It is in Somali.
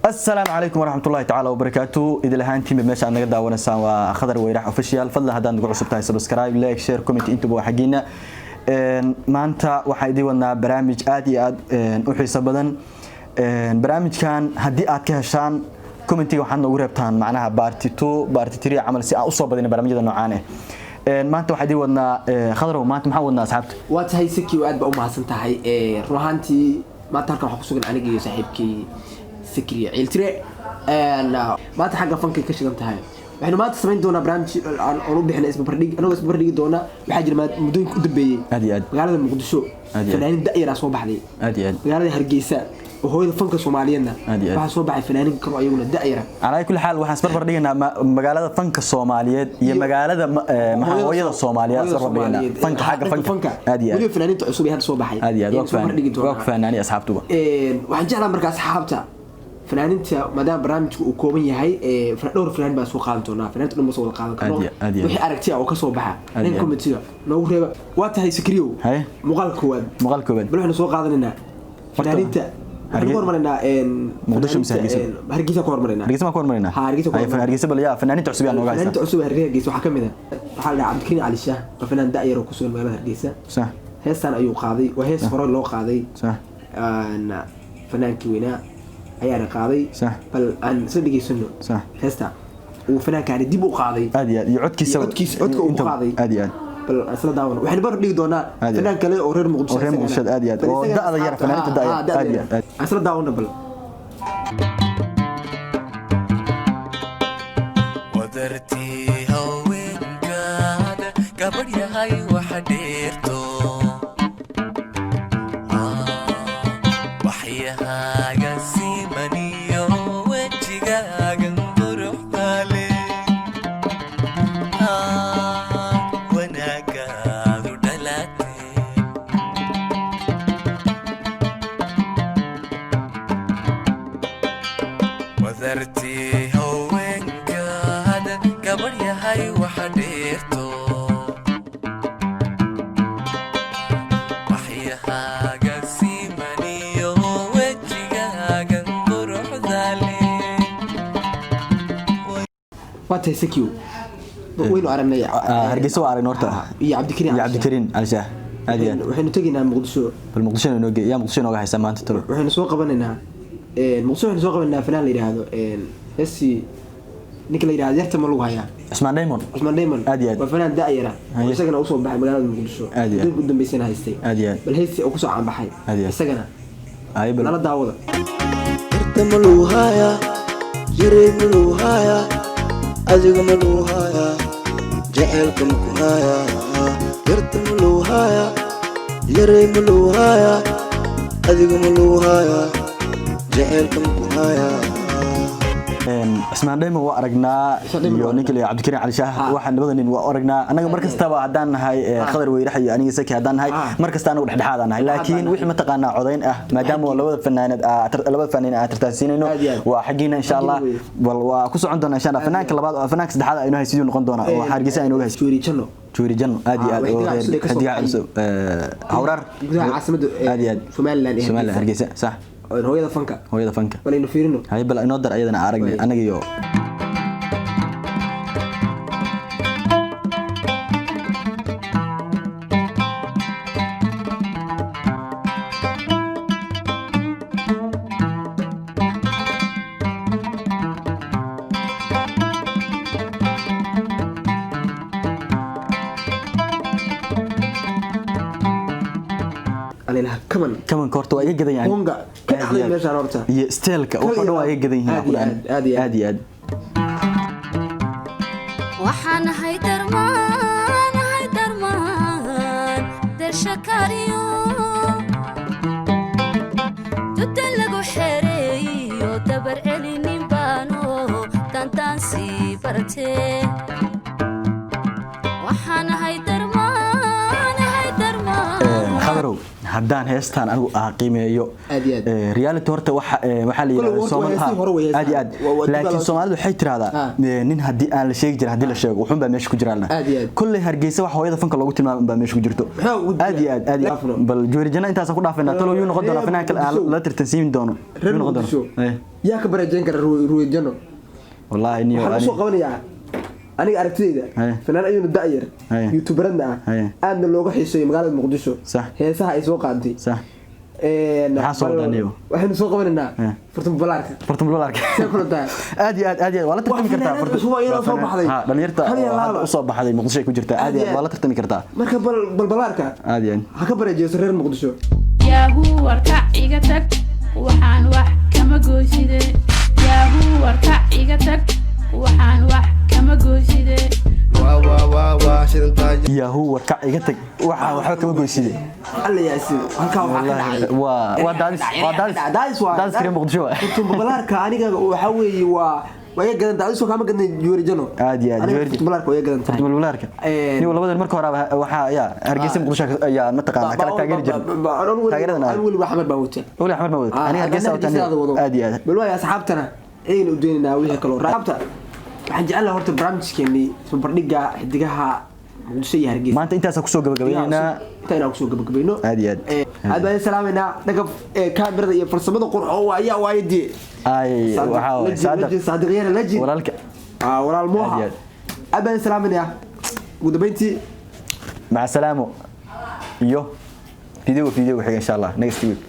السلام عليكم ورحمة الله تعالى وبركاته. إذا لهانتي بمشي عنا قد دعونا سوا خضر ويرح أوفيشيال فضل هذا نقول عصبتها سبسكرايب لايك شير كومنت انتبهوا حقينا. ما أنت وحيدي ونا برامج آدي وحيس بدن برامج كان هدي كهشان كومنتي وحنا وربطان معناها بارتي 2 بارتي 3 عمل سي أصوب بدن برامج ذا نوعانه. ما أنت وحيدي ونا خضر وما أنت محاولنا أصحابك. وات هاي سكي وأد بقوم حسنت هاي روحانتي ما تركب حقوق أنا جي صاحبكي سكري عيلتري ما تحقق فنك كشغلت هاي waxaynu maanta sameyn doonaa barnaamij aan u bixin isma bardhig anagoo isma bardhigi doona waxa jira mudooyin ku dambeeyay magaalada Muqdisho fanaanin da'yar soo baxday magaalada Hargeysa oo hooyada fanka Soomaaliyeedna waxa soo baxay fanaanin kale ayaguna da'yar على كل حال waxaan isbar bardhignaa magaalada fanka Soomaaliyeed iyo magaalada hooyada Soomaaliyeed isbar bardhignaa fanka xagga fanka wali fanaaninta cusub ee hadda soo baxay waqfanaani asxaabtuba waxaan jeclaa markaas asxaabta فنانينتا مدام برنامجku uu kooban yahay dhowr fanaan baa soo qaadan doona fanaantu dhan soo wada qaadan karo wixii aragti ah oo ka soo baxa nin committee noogu reeba waa tahay sikriyo muuqaal koowaad bal waxaan soo qaadanayna fanaaniinta hormarina Muqdisho masaakiisa Hargeysa ku hormarina Hargeysa bal yaa fanaaniinta cusub aan ogaaysan fanaaniinta cusub Hargeysa waxa kamid ah waxa la Cabdikariin Ali Shaah fanaan da'yar oo ku sugan magaalada Hargeysa صح heestan ayuu qaaday waa hees hore loo qaaday صح fanaankii weynaa ayaa qaaday bal aan saddegeysano صح heesta uu fanaankaani dib u qaaday aad iyo codkiisa codka uu qaaday aad bal asla daawana waxaan bar dhigi doonaa fanaan kale oo reer Muqdisho aad oo da'da yar fanaanka da'da aad asla daawana bal wadarti haweenkaada gabadh yahay waxa dheerto waxyahaaga simaniyo wejigaagan quruxdaale wanaagaadu dhalaate wadartii haweenkaada gabadh yahay waxa dheerto waxyahaaga simaniyo wejigaagan quruxdaale waatay sakiyo waynu aragnay Hargeysa waa aragnay horta iyo Cabdikariin Ali Shaah aad waxaynu taginaa Muqdisho bal Muqdisho inoo geeyo yaa Muqdisho nooga haysa maanta talo waxaynu soo qabanaynaa Muqdisho waxaynu soo qabanaynaa fanaan la yiraahdo heesi ninka la yiraahdo yarta ma lagu hayaa Usman Diamond aad waa fanaan da'yar ah isagana u soo baxay magaalada Muqdisho dib u dambeysana haystay bal heesi oo ku soo caanbaxay isagana ay bal nala daawada yarta ma lagu hayaa yaray ma lagu hayaa adiga ma lagu hayaa jaceelka ma ku hayaa yarta ma lagu hayaa yaray ma lagu hayaa adiga ma lagu hayaa jaceelka ma ku hayaa Usman Diamond waa aragnaa iyo ninka la Cabdikariin Ali Shaah waxaan labadanin waa aragnaa anaga markastaba hadaan nahay khadar weyrax iyo aniga saki hadaan nahay markasta anagu dhexdhexaad nahay laakiin wixii ma taqaanaa codayn ah maadaama labada fanaan tartaansiinayno waa xaqiina insha Allah wal waa ku socon doona insha Allah fanaanka labaad oo fanaanka saddexaad aynu haysiyo noqon doona oo Hargeysa aynu haysiyo Juuri Janno aad iyo aad oo hadiga cusub hawrar caasimada Somaliland Hargeysa صح hooyada fanka balaynu fiirino hay bal inoo dar ayadana aragnay anaga iyo كمان كورت waa iga gadan yahay honga ka dhaxlay meesha horta iyo steelka waxa dhan waa iga gadan yihiin aad waxaan haydarmaan dashakariyo tudal lagu xereeyo dabar celinin baano tantan si barte waxaan haydarmaan haddaan heestaan anigu qiimeeyo Aad iyo aad. reality horta waxa la yiraahdaa aad iyo aad laakiin Soomaalidu waxay tiraahdaa nin haddii aan la sheegi jirin haddii la sheego wuxuu baa meesha ku jiraan Aad iyo aad. kulli Hargeysa wax hooyada fanka loogu tilmaamo baa meesha ku jirto aad iyo aad bal Joorjana intaas ku dhaafayna talo uu noqon doona fanaanka la tirtansiin doono noqon doono yaa ka barajeen kara ruwayjano wallahi niyo waxaan soo qabanayaa aniga aragtidayda fanaan ayuu daayir youtuberna aadna looga xiiseeyo magaalada Muqdisho heesaha ay soo qaadtay waxaan soo qabanaynaa Furtun Balaarka aad iyo aad wala tartami kartaa dhalinyarta soo baxday Muqdisho ku jirta aad iyo aad wala tartami kartaa marka Balaarka aad iyo ha ka barajeyso reer Muqdisho yahoo warka iga tag waxaan wax kama gooshide yahoo warka iga tag waxaan wax kama gooshide yahoo warka iga tag waxa kama gooshide alla yaasiin halka waxa daadis kare Muqdisho Furtun Balaarka aniga waxa weeye waa gadan daadis kama gadan Joorjano aad iyo aad Furtun Balaarka waa gadan Furtun Balaarka ni labadan marka hore waxa Hargeysa Muqdisho ayaa ma taqaan kala taageeri jiray taageeradan wali Axmed Baawuta aniga Hargeysa aad iyo aad bal waa asxaabtana aynu doonayna wixii kale raabta waxaan jecelahay horta barnaamijkeeni barbardhiga xidigaha Muqdisho iyo Hargeysa maanta intaas ku soo gabagabeynaa intaan ku soo gabagabayno aad iyo aad baan salaamayna dhaga kaamirada iyo farsamada qurxo ayaa waayidii ay waxa Saadiq Yar Laji walaalka walaal Mooha aad baan salaamayna ugu dambeyntii مع السلامه iyo video xiga insha Allah next week